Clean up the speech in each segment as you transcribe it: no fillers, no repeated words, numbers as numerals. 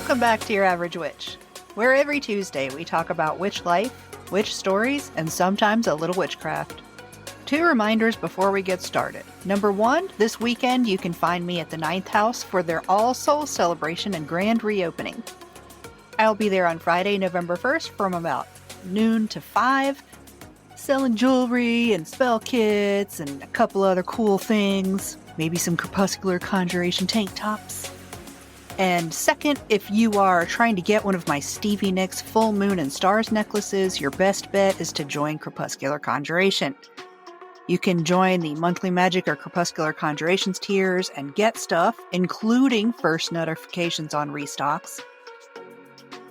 Welcome back to Your Average Witch, where every Tuesday we talk about witch life, witch stories, and sometimes a little witchcraft. 2 reminders before we get started. Number 1, this weekend you can find me at the Ninth House for their All Souls celebration and grand reopening. I'll be there on Friday, November 1st from about noon to 5, selling jewelry and spell kits and a couple other cool things, maybe some crepuscular conjuration tank tops. And second, if you are trying to get one of my Stevie Nicks full moon and stars necklaces, your best bet is to join Crepuscular Conjuration. You can join the monthly magic or crepuscular conjurations tiers and get stuff, including first notifications on restocks.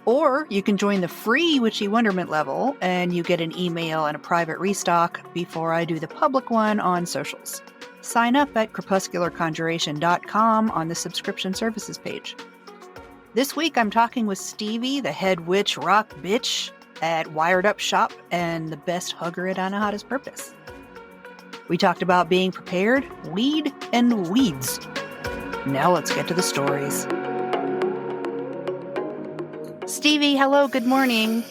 Or you can join the free Witchy Wonderment level and you get an email and a private restock before I do the public one on socials. Sign up at crepuscularconjuration.com on the subscription services page. This week I'm talking with Stevie, the head witch rock bitch at Wired Up Shop and the best hugger at Anahata's Purpose. We talked about being prepared, weed, and weeds. Now let's get to the stories. Stevie, hello, good morning.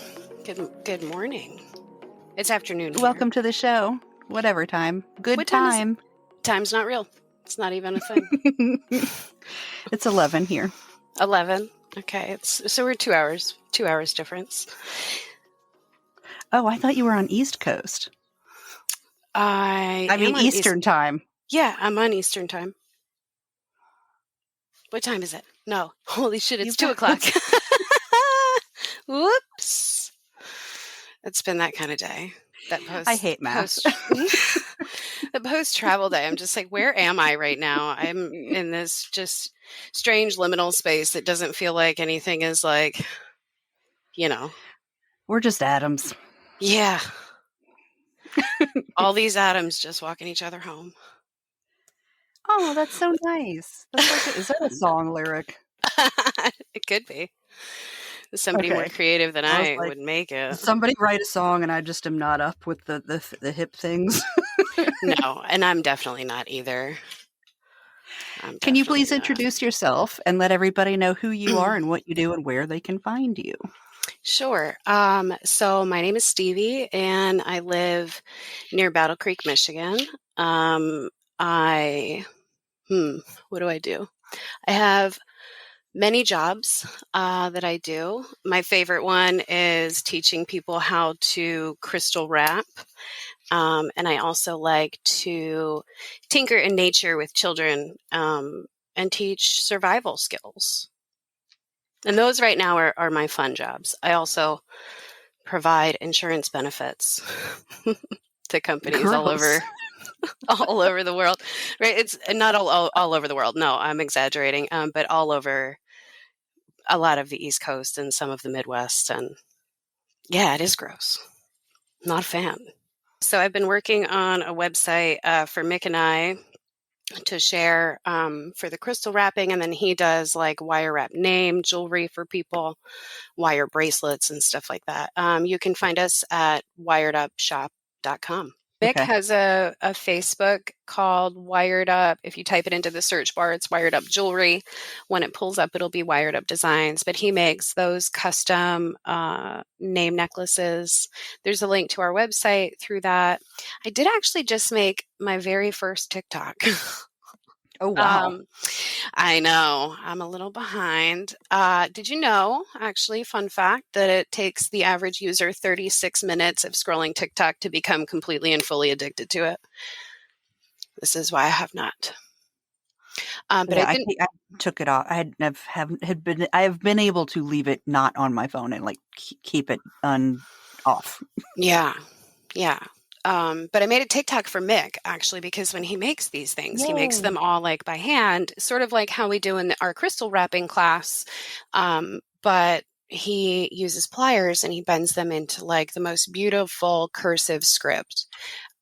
Good morning. It's afternoon here. Welcome to the show. Whatever time. Good What time. Time's not real. It's not even a thing. It's 11 here. 11. Okay. So we're 2 hours. 2 hours difference. Oh, I thought you were on East Coast. I mean Eastern time. Yeah, I'm on Eastern time. What time is it? No. Holy shit, it's 2 o'clock. Whoops. It's been that kind of day. I hate math. The post-travel day, I'm just like, where am I right now? I'm in this just strange liminal space that doesn't feel like anything is like, We're just atoms. Yeah. All these atoms just walking each other home. Oh, that's so nice. Is that a song lyric? It could be. Somebody more creative than I would make it. Somebody write a song and I just am not up with the hip things. No, and I'm definitely not either. Can you please introduce yourself and let everybody know who you are and what you do and where they can find you? Sure. So my name is Stevie and I live near Battle Creek, Michigan. What do I do? I have many jobs that I do. My favorite one is teaching people how to crystal wrap. And I also like to tinker in nature with children and teach survival skills. And those right now are my fun jobs. I also provide insurance benefits to companies all over the world. Right? It's not all over the world. No, I'm exaggerating. But all over a lot of the East Coast and some of the Midwest. And yeah, it is gross. Not a fan. So I've been working on a website for Mick and I to share for the crystal wrapping. And then he does like wire wrap name jewelry for people, wire bracelets and stuff like that. You can find us at wiredupshop.com. Mick has a Facebook called Wired Up. If you type it into the search bar, it's Wired Up Jewelry. When it pulls up, it'll be Wired Up Designs. But he makes those custom name necklaces. There's a link to our website through that. I did actually just make my very first TikTok. Oh, wow. I know. I'm a little behind. Did you know, actually, fun fact, that it takes the average user 36 minutes of scrolling TikTok to become completely and fully addicted to it? This is why I have not. But I took it off. I have been able to leave it not on my phone and like keep it off. Yeah. But I made a TikTok for Mick, actually, because when he makes these things, he makes them all like by hand, sort of like how we do in our crystal wrapping class. But he uses pliers and he bends them into like the most beautiful cursive script.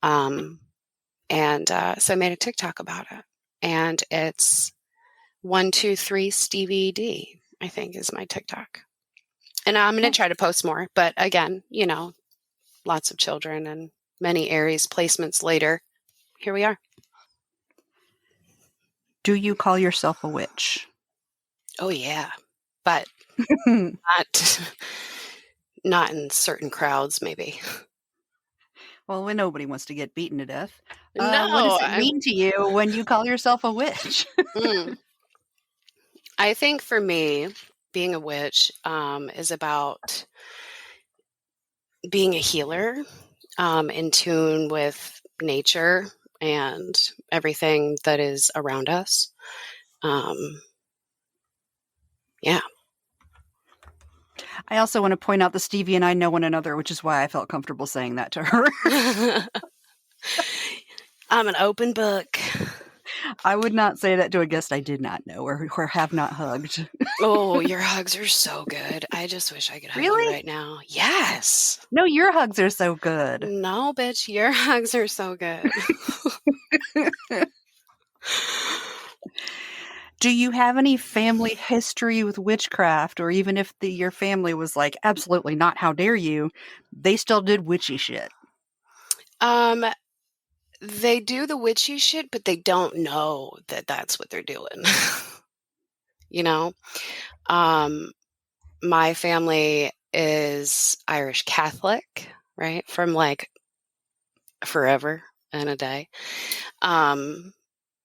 So I made a TikTok about it. And it's 123 Stevie D, I think is my TikTok. And I'm going to try to post more. But again, lots of children and many Aries placements later. Here we are. Do you call yourself a witch? Oh, yeah. but not not in certain crowds, maybe. Well, when nobody wants to get beaten to death. What No, does it mean to you when you call yourself a witch? I think for me, being a witch is about being a healer, in tune with nature and everything that is around us. Yeah. I also want to point out that Stevie and I know one another, which is why I felt comfortable saying that to her. I'm an open book. I would not say that to a guest I did not know or have not hugged. Oh, your hugs are so good. I just wish I could hug you Really? right now. Yes. No, your hugs are so good. No, bitch, your hugs are so good. Do you have any family history with witchcraft? Or even if your family was like, absolutely not, how dare you, they still did witchy shit? They do the witchy shit, but they don't know that that's what they're doing. You know? My family is Irish Catholic, right? From like forever and a day.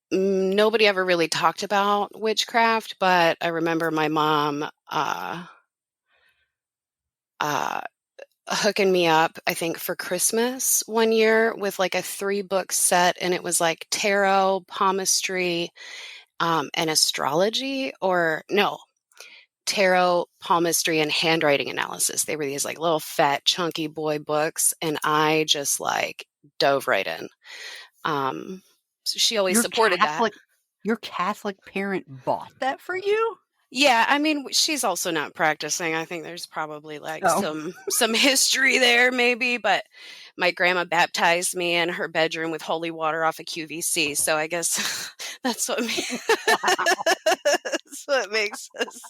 Nobody ever really talked about witchcraft, but I remember my mom hooking me up, I think, for Christmas one year with like a 3-book set, and it was like tarot, palmistry, and astrology, or no, tarot, palmistry, and handwriting analysis. They were these like little fat, chunky boy books, and I just like dove right in. So she always supported that. Your Catholic parent bought that for you? Yeah, I mean, she's also not practicing. I think there's probably like some history there, maybe. But my grandma baptized me in her bedroom with holy water off a QVC, so I guess that's what that's what makes us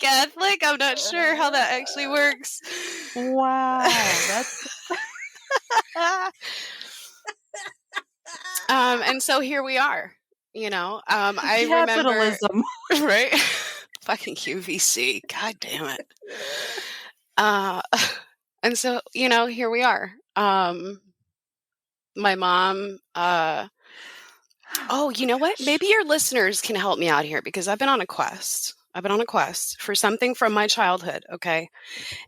Catholic. I'm not sure how that actually works. Wow, that's and so here we are. You know, I capitalism. remember, right? Fucking QVC. God damn it. And so, you know, here we are. My mom, oh, you know what? Maybe your listeners can help me out here because I've been on a quest. I've been on a quest for something from my childhood. Okay.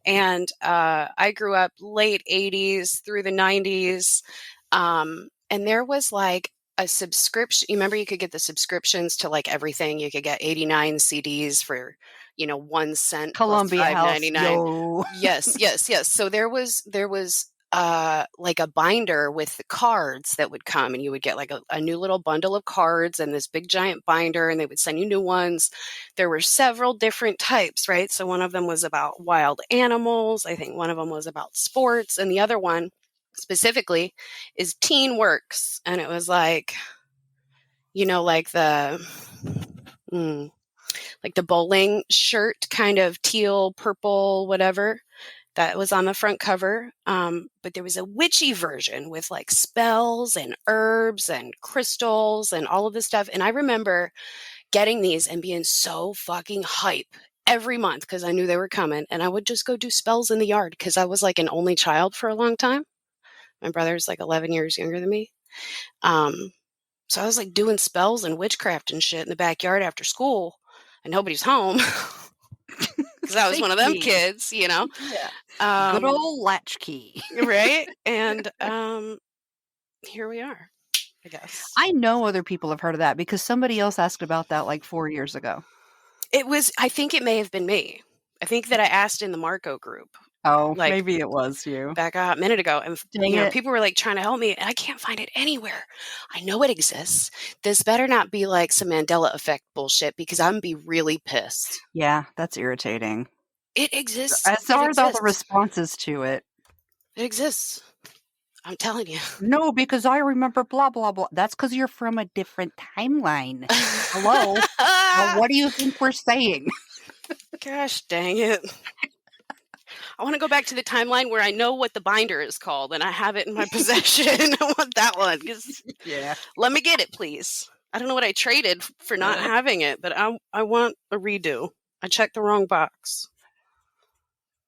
And I grew up late 80s through the 90s. And there was like a subscription. You remember you could get the subscriptions to like everything. You could get 89 CDs for, you know, 1 cent Columbia plus House, $5.99. yo. Yes. So there was like a binder with the cards that would come, and you would get like a new little bundle of cards and this big giant binder, and they would send you new ones. There were several different types, right? So one of them was about wild animals. I think one of them was about sports, and the other one specifically is teen works. And it was like, you know, like the bowling shirt, kind of teal, purple, whatever, that was on the front cover. But there was a witchy version with like spells and herbs and crystals and all of this stuff. And I remember getting these and being so fucking hype every month because I knew they were coming. And I would just go do spells in the yard because I was like an only child for a long time. My brother's like 11 years younger than me. So I was like doing spells and witchcraft and shit in the backyard after school, and nobody's home because I was one of them kids, you know. Yeah. Good old latchkey. Right? And here we are, I guess. I know other people have heard of that because somebody else asked about that like 4 years ago. I think it may have been me. I think that I asked in the Marco group. Oh, like, maybe it was you. Back a minute ago. And you know, people were like trying to help me, and I can't find it anywhere. I know it exists. This better not be like some Mandela effect bullshit because I'm going to be really pissed. Yeah, that's irritating. It exists. As far as all the responses to it. It exists. I'm telling you. No, because I remember blah, blah, blah. That's because you're from a different timeline. Hello? Well, what do you think we're saying? Gosh dang it. I want to go back to the timeline where I know what the binder is called and I have it in my possession. I want that one. Yeah. Let me get it, please. I don't know what I traded for not having it, but I want a redo. I checked the wrong box.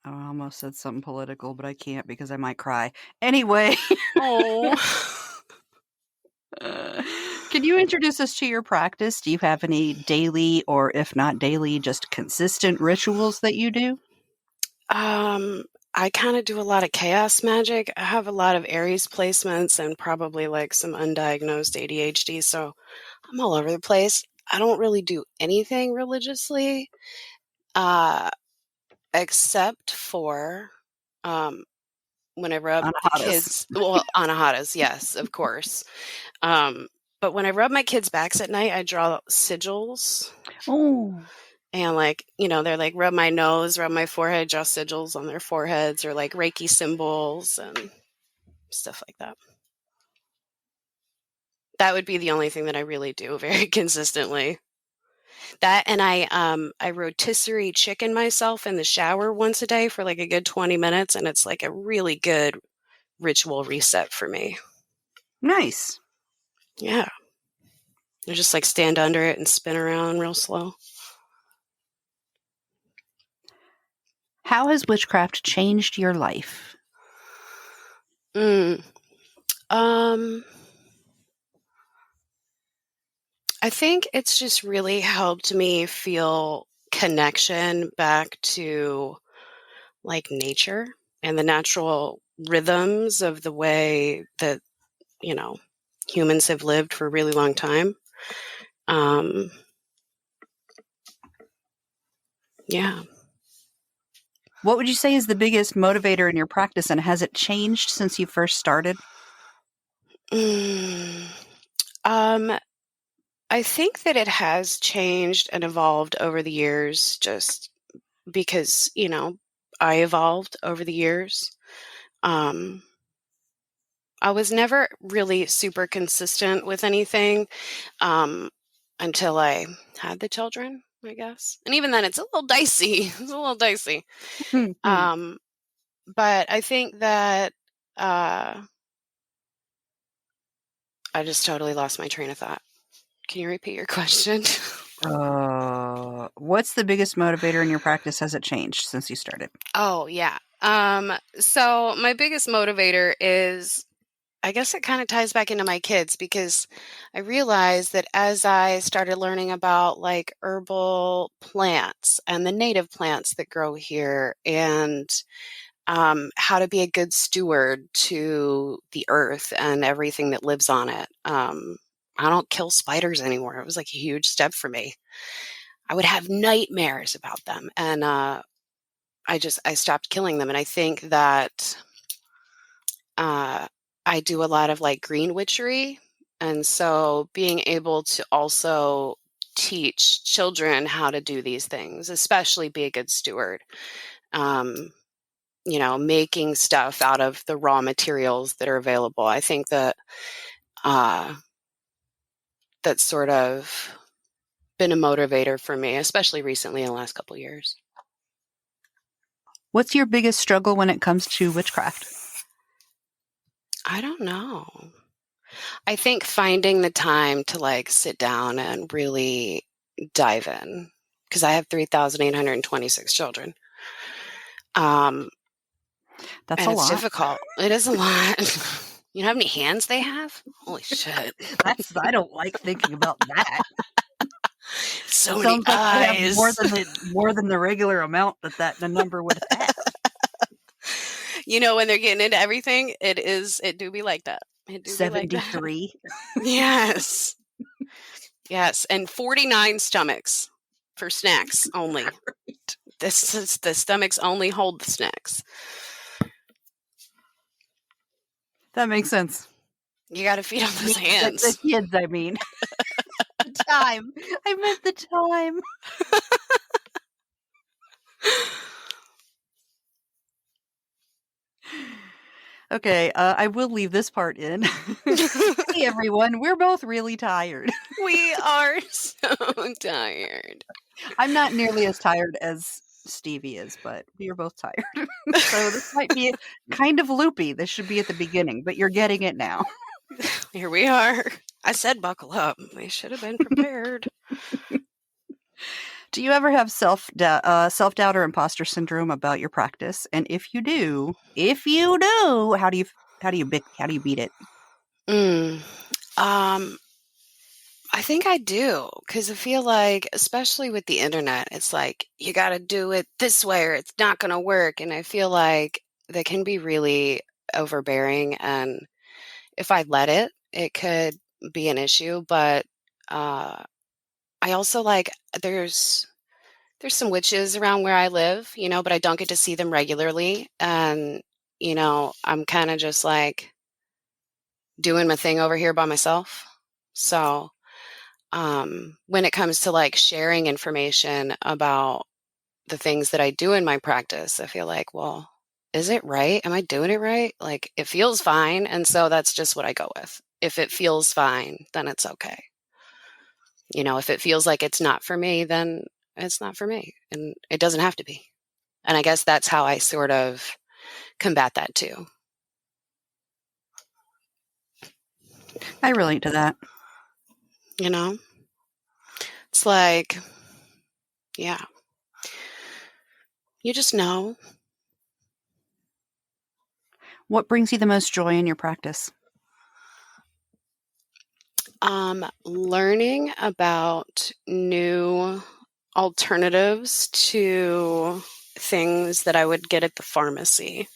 I almost said something political, but I can't because I might cry. Anyway. Oh. Can you introduce us to your practice? Do you have any daily, or if not daily, just consistent rituals that you do? I kind of do a lot of chaos magic. I have a lot of Aries placements and probably like some undiagnosed ADHD, so I'm all over the place. I don't really do anything religiously, except for when I rub the Anahatas. kids. Well, Anahatas, yes, of course. But when I rub my kids' backs at night, I draw sigils. Oh. And like, they're like rub my nose, rub my forehead, draw sigils on their foreheads, or like Reiki symbols and stuff like that. That would be the only thing that I really do very consistently. That, and I rotisserie chicken myself in the shower once a day for like a good 20 minutes, and it's like a really good ritual reset for me. Nice. Yeah. I just like stand under it and spin around real slow. How has witchcraft changed your life? I think it's just really helped me feel connection back to like nature and the natural rhythms of the way that, humans have lived for a really long time. Yeah. What would you say is the biggest motivator in your practice, and has it changed since you first started? I think that it has changed and evolved over the years just because, I evolved over the years. I was never really super consistent with anything until I had the children, I guess. And even then, it's a little dicey. It's a little dicey. But I think that I just totally lost my train of thought. Can you repeat your question? What's the biggest motivator in your practice? Has it changed since you started? Oh, yeah. So my biggest motivator is, I guess it kind of ties back into my kids, because I realized that as I started learning about like herbal plants and the native plants that grow here, and how to be a good steward to the earth and everything that lives on it. I don't kill spiders anymore. It was like a huge step for me. I would have nightmares about them, and I stopped killing them. And I think that I do a lot of like green witchery. And so being able to also teach children how to do these things, especially be a good steward, making stuff out of the raw materials that are available. I think that that's sort of been a motivator for me, especially recently in the last couple of years. What's your biggest struggle when it comes to witchcraft? I don't know. I think finding the time to like sit down and really dive in, because I have 3,826 children. That's and a it's lot. difficult. It is a lot. You know how many hands they have? Holy shit. I don't like thinking about that. So It many sounds like I have eyes. more than the regular amount that the number would have. When they're getting into everything, it do be like that. It do 73. Be like that. Yes. Yes. And 49 stomachs for snacks only. Right. The stomachs only hold the snacks. That makes sense. You got to feed on those hands. The kids, I mean. The time. I meant the time. Okay, I will leave this part in. Hey, everyone, we're both really tired. We are so tired. I'm not nearly as tired as Stevie is, but we are both tired. So this might be kind of loopy. This should be at the beginning, but you're getting it now. Here we are. I said buckle up. We should have been prepared. Do you ever have self-doubt or imposter syndrome about your practice? And if you do, how do you beat it? Mm. I think I do, because I feel like, especially with the internet, it's like you got to do it this way or it's not going to work. And I feel like they can be really overbearing. And if I let it, it could be an issue. But I also like there's some witches around where I live, but I don't get to see them regularly. And, I'm kind of just like doing my thing over here by myself. So when it comes to like sharing information about the things that I do in my practice, I feel like, well, is it right? Am I doing it right? Like it feels fine. And so that's just what I go with. If it feels fine, then it's okay. If it feels like it's not for me, then it's not for me. And it doesn't have to be. And I guess that's how I sort of combat that too. I relate to that. It's like, yeah, you just know. What brings you the most joy in your practice? Learning about new alternatives to things that I would get at the pharmacy.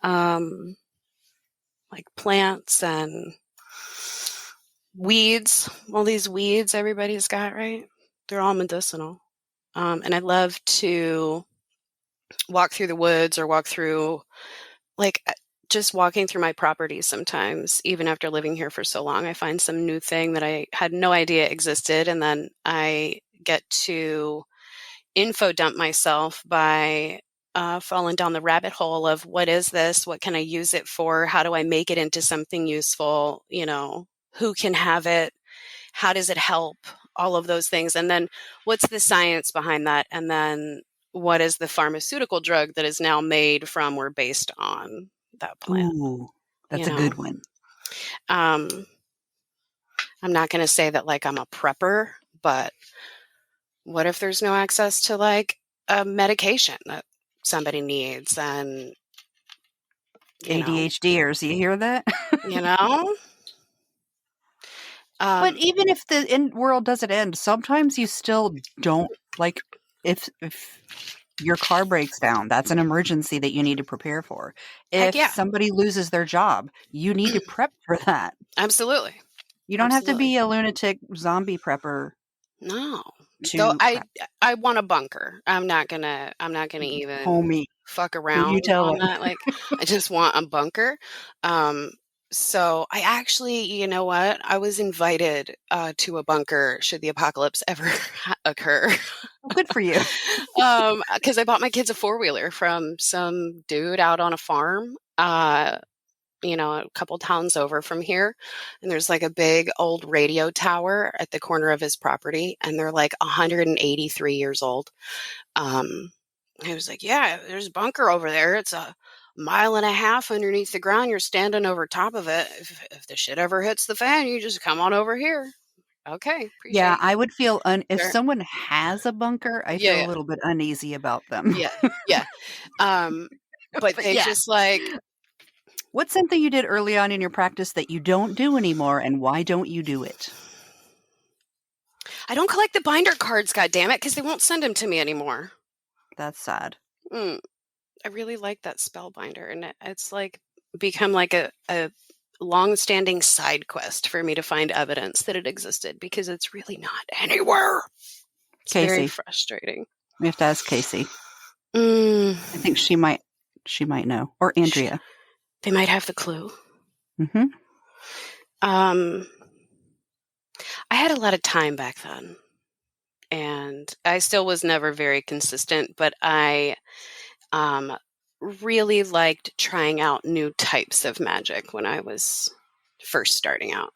Like plants and weeds. All these weeds everybody's got, right? They're all medicinal. And I love to walk through the woods or walk through, like, just walking through my property sometimes, even after living here for so long, I find some new thing that I had no idea existed. And then I get to info dump myself by falling down the rabbit hole of what is this? What can I use it for? How do I make it into something useful? Who can have it? How does it help? All of those things. And then what's the science behind that? And then what is the pharmaceutical drug that is now made from or based on that plant? Ooh, that's a good one. I'm not going to say that like I'm a prepper, but what if there's no access to like a medication that somebody needs? And ADHDers, you hear that? But even if the world doesn't end, sometimes you still don't, like, if your car breaks down, that's an emergency that you need to prepare for. If somebody loses their job, you need to prep for that. Absolutely. You don't have to be a lunatic zombie prepper. No. Though I want a bunker. I'm not gonna even fuck around on that. Like I just want a bunker. So I actually, you know what? I was invited to a bunker should the apocalypse ever occur. Good for you. Because I bought my kids a 4-wheeler from some dude out on a farm. A couple towns over from here. And there's like a big old radio tower at the corner of his property. And they're like 183 years old. He was like, yeah, there's a bunker over there. It's a 1.5 miles underneath the ground. You're standing over top of it. If the shit ever hits the fan, you just come on over here. Okay. Yeah, I would feel if someone has a bunker, I feel a little bit uneasy about them. Yeah. But they just like... What's something you did early on in your practice that you don't do anymore, and why don't you do it? I don't collect the binder cards, goddammit, because they won't send them to me anymore. That's sad. I really like that spell binder, and it's like become like a long-standing side quest for me to find evidence that it existed, because it's really not anywhere. It's Casey. very frustrating. We have to ask Casey. I think she might know, or Andrea. They might have the clue. Mm-hmm. I had a lot of time back then, and I still was never very consistent, but I really liked trying out new types of magic when I was first starting out.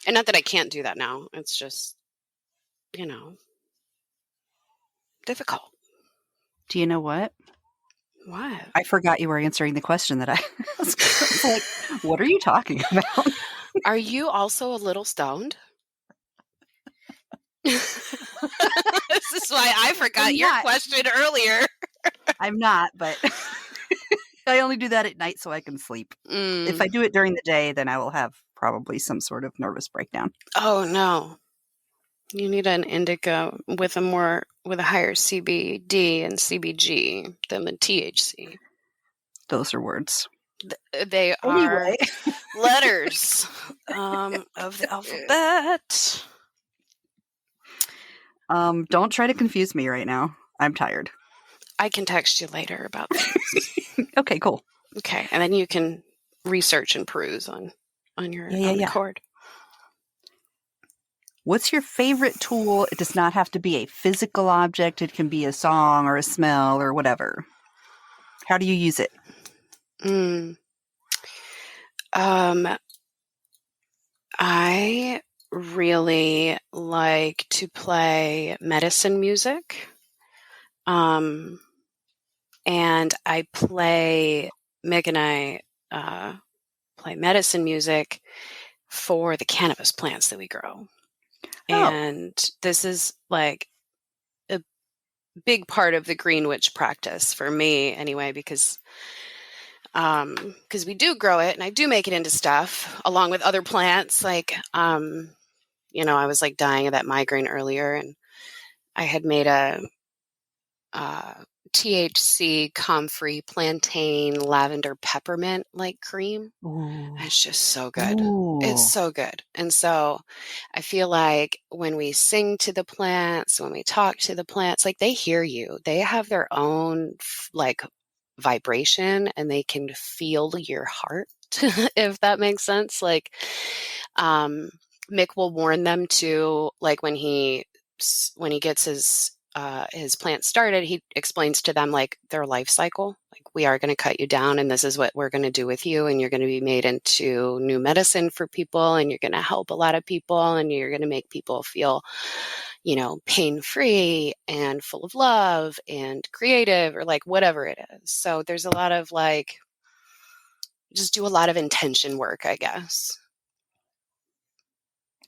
And not that I can't do that now. It's just, difficult. Do you know what? What? I forgot you were answering the question that I asked. Like, what are you talking about? Are you also a little stoned? This is why I forgot I'm your not. question earlier. I'm not, but I only do that at night so I can sleep. If I Mm. do it during the day, then I will have probably some sort of nervous breakdown. Oh no. You need an indica with a higher CBD and CBG than the THC. Those are words. They are Anyway. letters of the alphabet. Don't try to confuse me right now. I'm tired. I can text you later about things. Okay, cool. Okay, and then you can research and peruse on the cord. What's your favorite tool? It does not have to be a physical object. It can be a song or a smell or whatever. How do you use it? I really like to play medicine music. And I play, Mick and I play medicine music for the cannabis plants that we grow. Oh. And this is like a big part of the green witch practice for me anyway, because we do grow it and I do make it into stuff along with other plants. Like, I was like dying of that migraine earlier, and I had made a THC comfrey plantain lavender peppermint like cream. Ooh. It's just so good. Ooh. It's so good. And so I feel like when we sing to the plants, when we talk to the plants, like they hear you. They have their own like vibration and they can feel your heart, if that makes sense. Like Mick will warn them to, like when he gets his plant started, he explains to them like their life cycle. Like, we are going to cut you down and this is what we're going to do with you. And you're going to be made into new medicine for people. And you're going to help a lot of people. And you're going to make people feel, pain-free and full of love and creative, or like whatever it is. So there's a lot of like, just do a lot of intention work, I guess.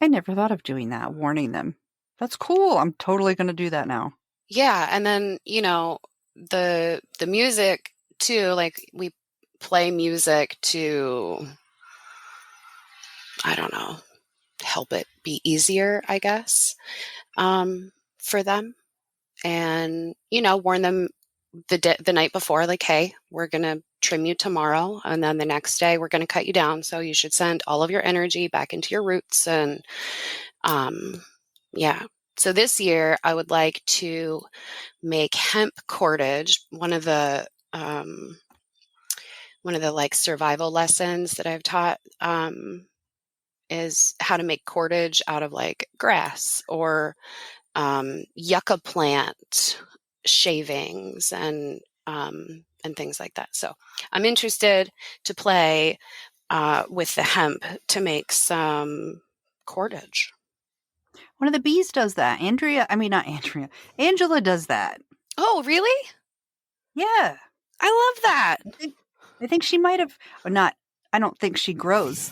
I never thought of doing that, warning them. That's cool. I'm totally going to do that now. Yeah. And then, the music too, like we play music to, I don't know, help it be easier, I guess, for them. And, warn them the night before, like, hey, we're going to trim you tomorrow. And then the next day we're going to cut you down. So you should send all of your energy back into your roots. And, yeah. So this year I would like to make hemp cordage. One of the like survival lessons that I've taught, is how to make cordage out of like grass or, yucca plant shavings and things like that. So I'm interested to play with the hemp to make some cordage. One of the bees does that. Angela does that. Oh, really? Yeah. I love that. I think she might have, or not, I don't think she grows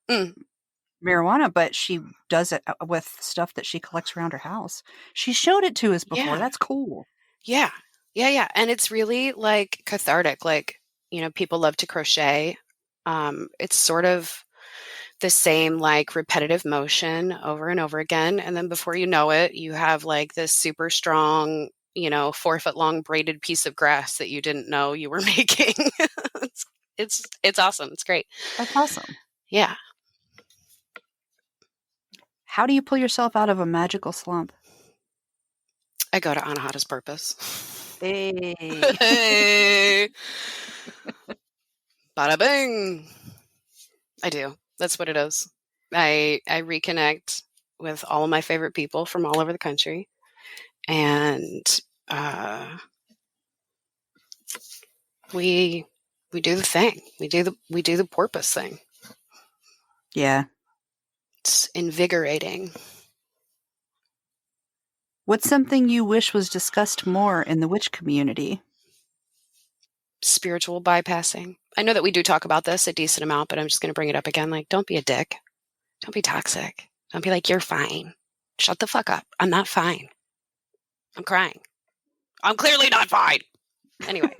marijuana, but she does it with stuff that she collects around her house. She showed it to us before. Yeah. That's cool. Yeah. Yeah. And it's really like cathartic. Like, people love to crochet. It's sort of the same like repetitive motion over and over again. And then before you know it, you have like this super strong, 4-foot long braided piece of grass that you didn't know you were making. It's awesome. It's great. That's awesome. Yeah. How do you pull yourself out of a magical slump? I go to Anahata's Purpose. Hey. Hey. Bada bing. I do. That's what it is. I reconnect with all of my favorite people from all over the country, and we do the thing. We do the porpoise thing. Yeah. It's invigorating. What's something you wish was discussed more in the witch community? Spiritual bypassing. I know that we do talk about this a decent amount, but I'm just going to bring it up again. Like, don't be a dick. Don't be toxic. Don't be like, you're fine. Shut the fuck up. I'm not fine. I'm crying. I'm clearly not fine. Anyway.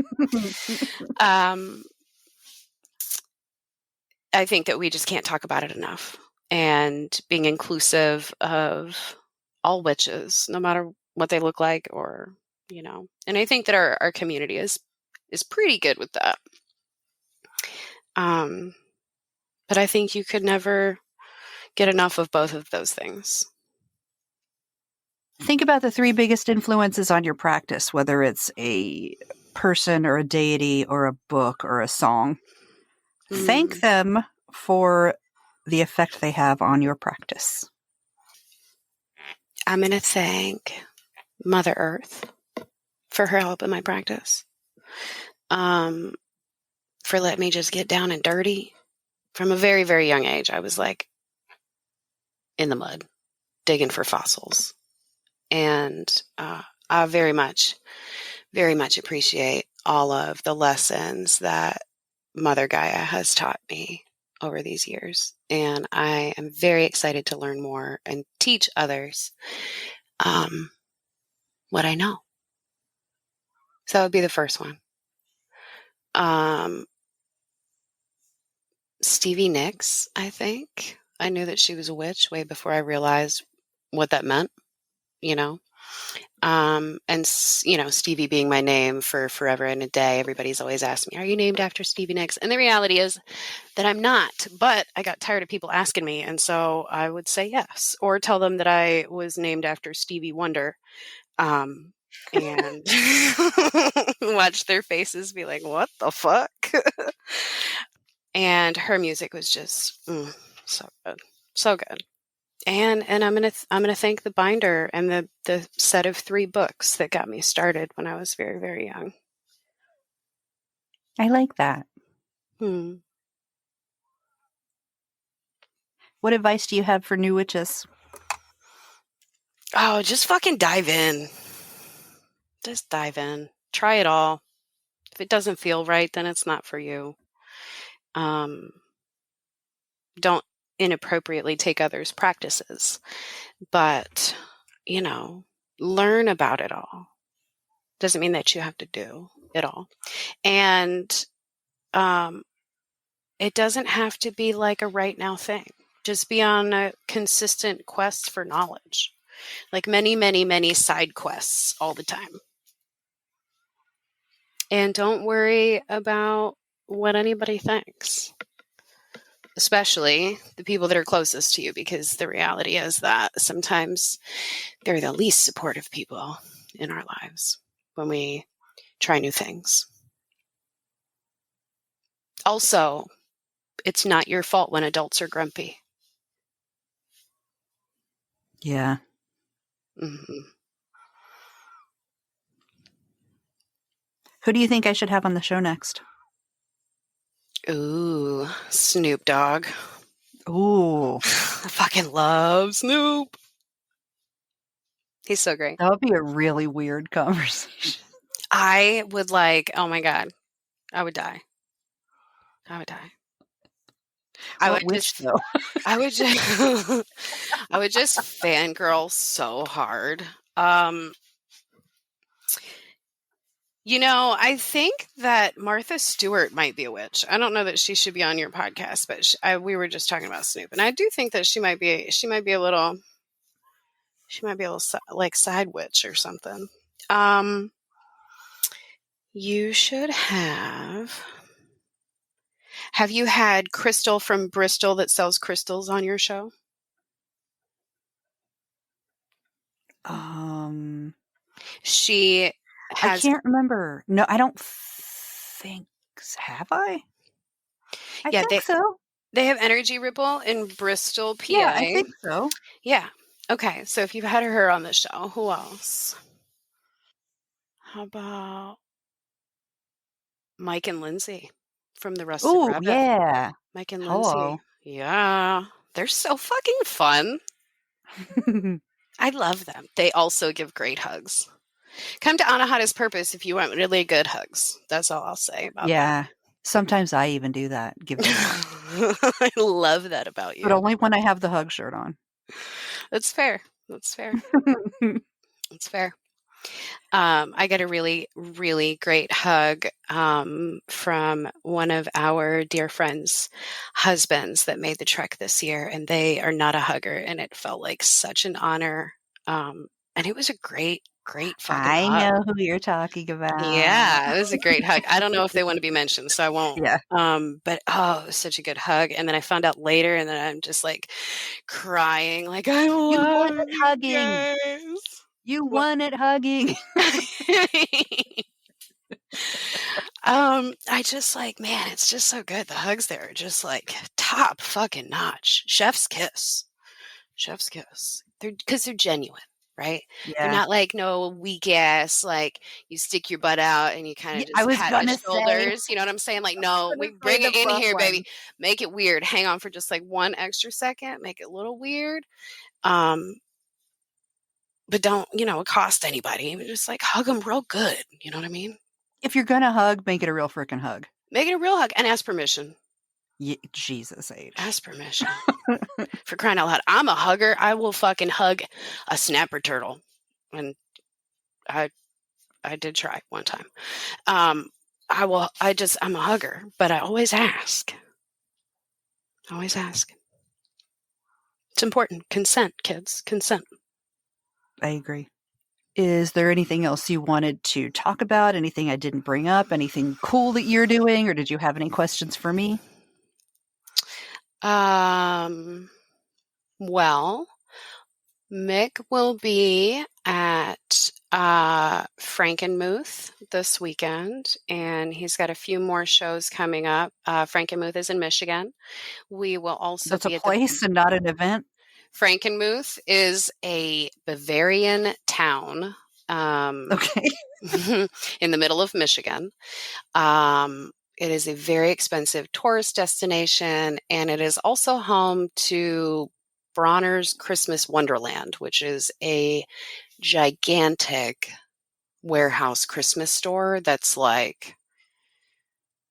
I think that we just can't talk about it enough. And being inclusive of all witches, no matter what they look like, or, and I think that our community is pretty good with that. But I think you could never get enough of both of those things. Think about the 3 biggest influences on your practice, whether it's a person or a deity or a book or a song. Thank them for the effect they have on your practice. I'm going to thank Mother Earth for her help in my practice. For letting me just get down and dirty. From a very, very young age, I was like in the mud, digging for fossils. And I very much appreciate all of the lessons that Mother Gaia has taught me over these years. And I am very excited to learn more and teach others what I know. So that would be the first one. Stevie Nicks, I think. I knew that she was a witch way before I realized what that meant, And, Stevie being my name for forever and a day, everybody's always asked me, are you named after Stevie Nicks? And the reality is that I'm not, but I got tired of people asking me. And so I would say yes, or tell them that I was named after Stevie Wonder. And watch their faces be like, what the fuck? And her music was just so good. So good. And I'm gonna thank the binder and the set of 3 books that got me started when I was very, very young. I like that. What advice do you have for new witches? Oh, just fucking dive in. Just dive in. Try it all. If it doesn't feel right, then it's not for you. Don't inappropriately take others' practices, but learn about it all. Doesn't mean that you have to do it all. And it doesn't have to be like a right now thing. Just be on a consistent quest for knowledge, like many, many, many side quests all the time. And don't worry about what anybody thinks, especially the people that are closest to you, because the reality is that sometimes they're the least supportive people in our lives when we try new things. Also, it's not your fault when adults are grumpy. Yeah. Mm-hmm. Who do you think I should have on the show next? Ooh, Snoop Dogg. Ooh. I fucking love Snoop. He's so great. That would be a really weird conversation. I would oh my God, I would die. I would die. I would just fangirl so hard. I think that Martha Stewart might be a witch. I don't know that she should be on your podcast, but we were just talking about Snoop, and I do think that she might be a little like side witch or something. You should have. Have you had Crystal from Bristol that sells crystals on your show? She has. I can't remember. No, I don't think. Have I? I think so. They have Energy Ripple in Bristol, PA. Yeah, I think so. Yeah. Okay. So if you've had her on the show, who else? How about Mike and Lindsay from the Rusted Rabbit? Oh, yeah. Mike and Lindsay. Yeah. They're so fucking fun. I love them. They also give great hugs. Come to Anahata's Purpose if you want really good hugs. That's all I'll say about that. Yeah. Sometimes I even do that. Give them I love that about you. But only when I have the hug shirt on. That's fair. That's fair. That's fair. I got a really, really great hug from one of our dear friends' husbands that made the trek this year, and they are not a hugger, and it felt like such an honor. And it was a great, great fucking I hug. know who you're talking about. Yeah, it was a great hug. I don't know if they want to be mentioned, so I won't. Yeah. But it was such a good hug. And then I found out later, and then I'm just like crying, like, I You won love at you hugging. guys. You What? won at hugging. I just like, man, it's just so good. The hugs there are just like top fucking notch. Chef's kiss. Chef's kiss. Because they're genuine, right? They're Yeah. not like no weak ass, like you stick your butt out and you kind Yeah, of I just was pat my gonna say. shoulders. You know what I'm saying? Like, no, we bring The it in butt here, baby. one. Make it weird. Hang on for just like one extra second. Make it a little weird. But don't, accost anybody. Just like hug them real good. You know what I mean? If you're gonna hug, make it a real freaking hug. Make it a real hug and ask permission. Jesus H. Ask permission. For crying out loud. I'm a hugger. I will fucking hug a snapper turtle. And I did try one time. I'm a hugger, but I always ask. Always ask. It's important. Consent, kids. Consent. I agree. Is there anything else you wanted to talk about? Anything I didn't bring up? Anything cool that you're doing? Or did you have any questions for me? Well, Mick will be at Frankenmuth this weekend, and he's got a few more shows coming up. Frankenmuth is in Michigan. We will also That's a be at place and not an event? Frankenmuth is a Bavarian town Okay. in the middle of Michigan. It is a very expensive tourist destination, and it is also home to Bronner's Christmas Wonderland, which is a gigantic warehouse Christmas store that's like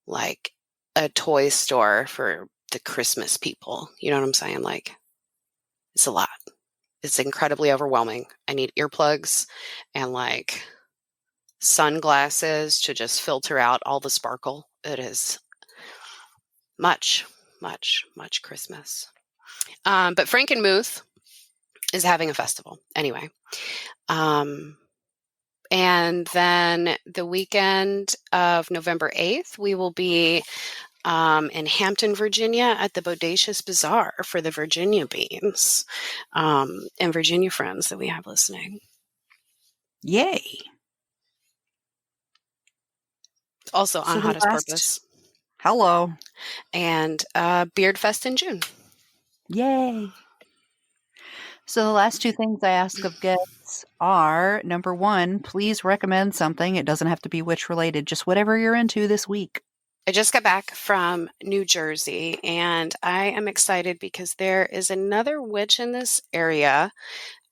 a toy store for the Christmas people. You know what I'm saying? Like, it's a lot. It's incredibly overwhelming. I need earplugs and like sunglasses to just filter out all the sparkle. It is much, much, much Christmas. But Frankenmuth is having a festival anyway. And then the weekend of November 8th, we will be in Hampton, Virginia at the Bodacious Bazaar for the Virginia Beans and Virginia friends that we have listening. Yay. Also on So Hottest Purpose. Hello. And Beard Fest in June. Yay. So the last two things I ask of guests are, number one, please recommend something. It doesn't have to be witch related, just whatever you're into this week. I just got back from New Jersey, and I am excited because there is another witch in this area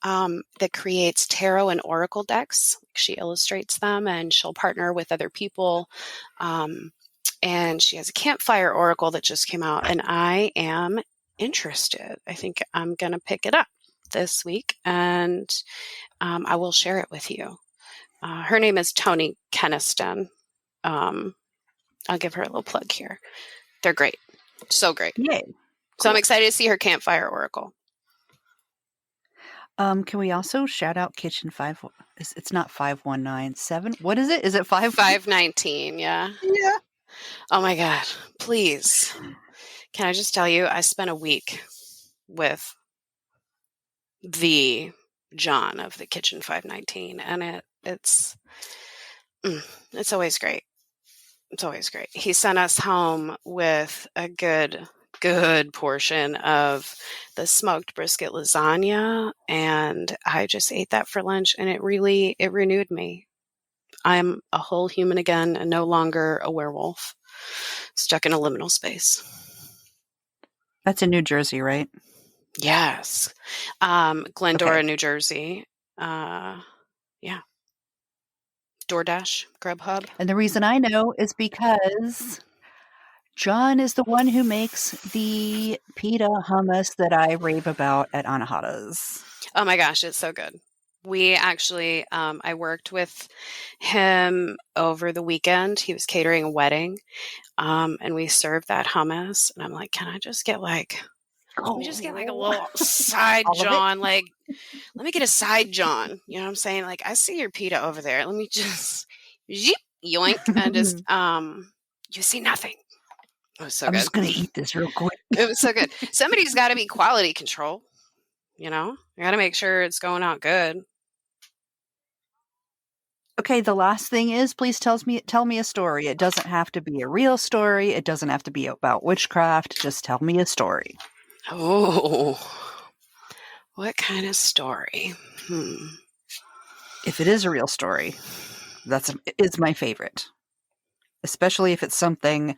that creates tarot and oracle decks. She illustrates them, and she'll partner with other people. And she has a Campfire Oracle that just came out, and I am interested. I think I'm going to pick it up this week, and I will share it with you. Her name is Toni Keniston. I'll give her a little plug here. They're great. So great. Yay. So I'm excited to see her Campfire Oracle. Can we also shout out Kitchen 5? It's not 5197. What is it? Is it 519? Yeah. Yeah. Oh my God. Please. Can I just tell you, I spent a week with the John of the Kitchen 519, and it's always great. It's always great. He sent us home with a good portion of the smoked brisket lasagna, and I just ate that for lunch, and it renewed me. I'm a whole human again and no longer a werewolf stuck in a liminal space. That's in New Jersey, right? Yes. Glendora, Okay. New Jersey. Yeah. DoorDash, Grubhub. And the reason I know is because John is the one who makes the pita hummus that I rave about at Anahata's. Oh my gosh, it's so good. We actually, I worked with him over the weekend. He was catering a wedding, and we served that hummus. And I'm like, can I just get like, let me just get like a little side All of it? John, like, let me get a side John. You know what I'm saying? Like, I see your pita over there. Let me just yeep, yoink, and just, you see nothing. It was so I'm good. just going to eat this real quick. It was so good. Somebody's got to be quality control. You know, you got to make sure it's going out good. Okay, the last thing is, please tell me a story. It doesn't have to be a real story. It doesn't have to be about witchcraft. Just tell me a story. Oh, what kind of story? If it is a real story, it's my favorite. Especially if it's something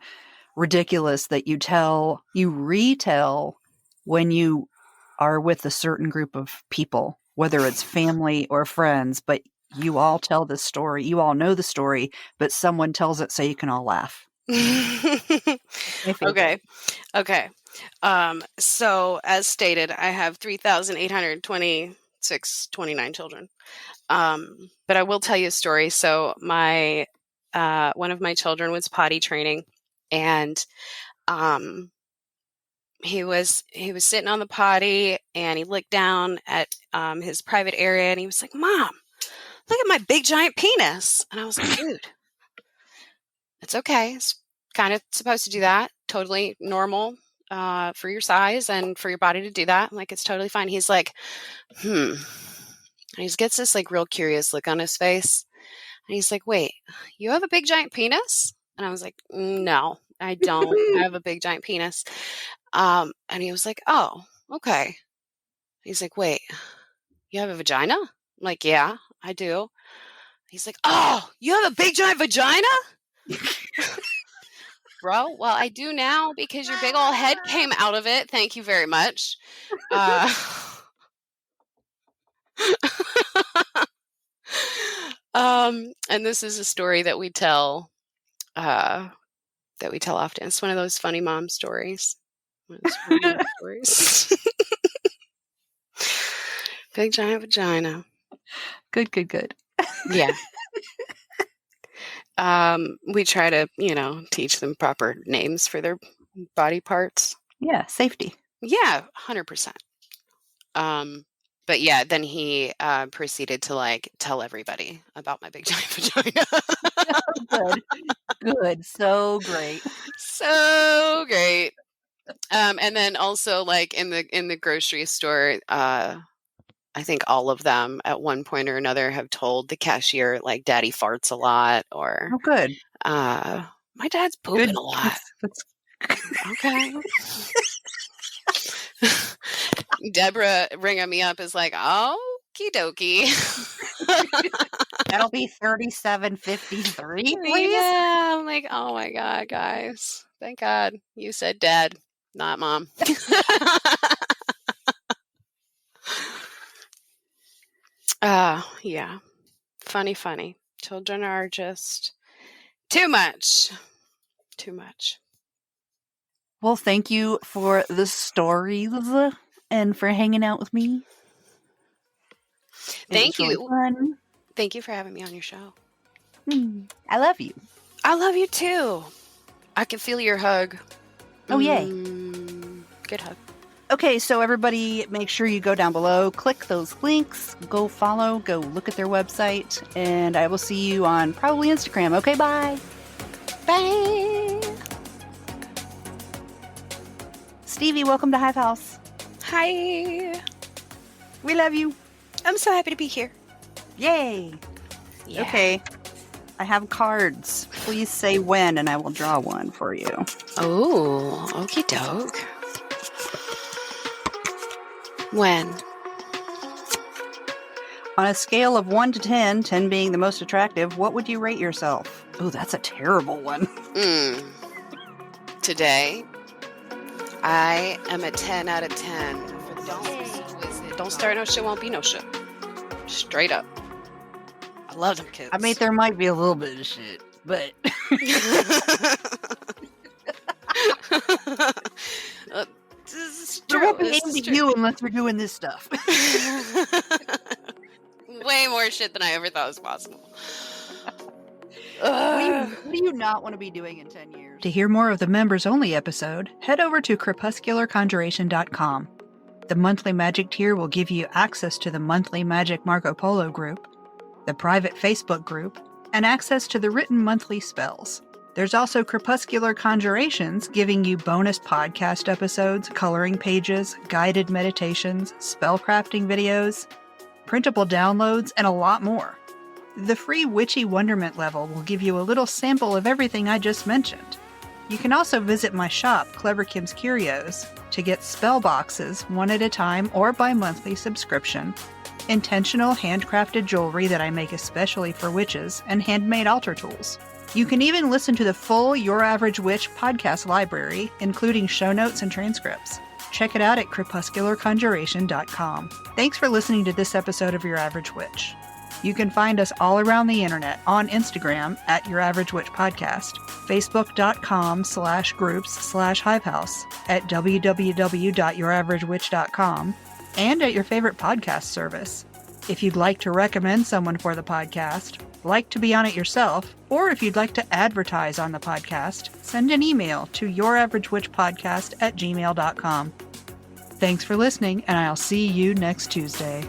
ridiculous that you retell when you are with a certain group of people, whether it's family or friends, but you all tell the story. You all know the story, but someone tells it so you can all laugh. Okay. So as stated, I have 3,829 children. But I will tell you a story. So my one of my children was potty training, and he was sitting on the potty, and he looked down at his private area, and he was like, "Mom, look at my big giant penis." And I was like, "Dude, it's okay. It's kind of supposed to do that. Totally normal for your size and for your body to do that. Like, it's totally fine." He's like, And he gets this like real curious look on his face. And he's like, "Wait, you have a big giant penis?" And I was like, "No, I don't have a big giant penis." And he was like, "Oh, okay." He's like, "Wait, you have a vagina?" I'm like, "Yeah, I do." He's like, "Oh, you have a big giant vagina?" Bro, well, I do now because your big old head came out of it. Thank you very much. And this is a story that we tell often. It's one of those funny mom stories. Big giant vagina. Good. Yeah. We try to, teach them proper names for their body parts. Yeah, safety. Yeah, 100%. But yeah, then he proceeded to like tell everybody about my big giant vagina. Good. So great. So great. And then also like in the grocery store, I think all of them at one point or another have told the cashier like daddy farts a lot, or Oh, good. My dad's pooping a lot. That's Okay. Deborah ringing me up is like, okie dokie. That'll be 3753, please. Yeah, I'm like, oh my God, guys. Thank God you said dad, not mom. Yeah. Funny. Children are just too much. Well, thank you for the stories and for hanging out with me. Thank you. Really fun. Thank you for having me on your show. I love you. I love you too. I can feel your hug. Oh, yay. Good hug. Okay, so everybody make sure you go down below, click those links, go follow, go look at their website, and I will see you on probably Instagram. Okay, bye. Bye. Stevie, welcome to Hive House. Hi. We love you. I'm so happy to be here. Yay. Yeah. Okay. I have cards. Please say when, and I will draw one for you. Oh, okie doke. When? On a scale of 1 to 10, 10 being the most attractive, what would you rate yourself? Oh, that's a terrible one. Today, I am a 10 out of 10. Don't start no shit, won't be no shit. Straight up. I love them kids. I mean, there might be a little bit of shit, but... This is There true. won't be This aimed is at true. you unless we're doing this stuff. Way more shit than I ever thought was possible. What do you not want to be doing in 10 years? To hear more of the members-only episode, head over to crepuscularconjuration.com. The monthly magic tier will give you access to the monthly Magic Marco Polo group, the private Facebook group, and access to the written monthly spells. There's also Crepuscular Conjurations, giving you bonus podcast episodes, coloring pages, guided meditations, spellcrafting videos, printable downloads, and a lot more. The free Witchy Wonderment level will give you a little sample of everything I just mentioned. You can also visit my shop, Clever Kim's Curios, to get spell boxes one at a time or by monthly subscription, intentional handcrafted jewelry that I make especially for witches, and handmade altar tools. You can even listen to the full Your Average Witch podcast library, including show notes and transcripts. Check it out at crepuscularconjuration.com. Thanks for listening to this episode of Your Average Witch. You can find us all around the internet on Instagram at Your Average Witch Podcast, Facebook.com/groups/Hivehouse, at www.youraverageWitch.com, and at your favorite podcast service. If you'd like to recommend someone for the podcast, like to be on it yourself, or if you'd like to advertise on the podcast, send an email to youraverageWitchPodcast@gmail.com. Thanks for listening, and I'll see you next Tuesday.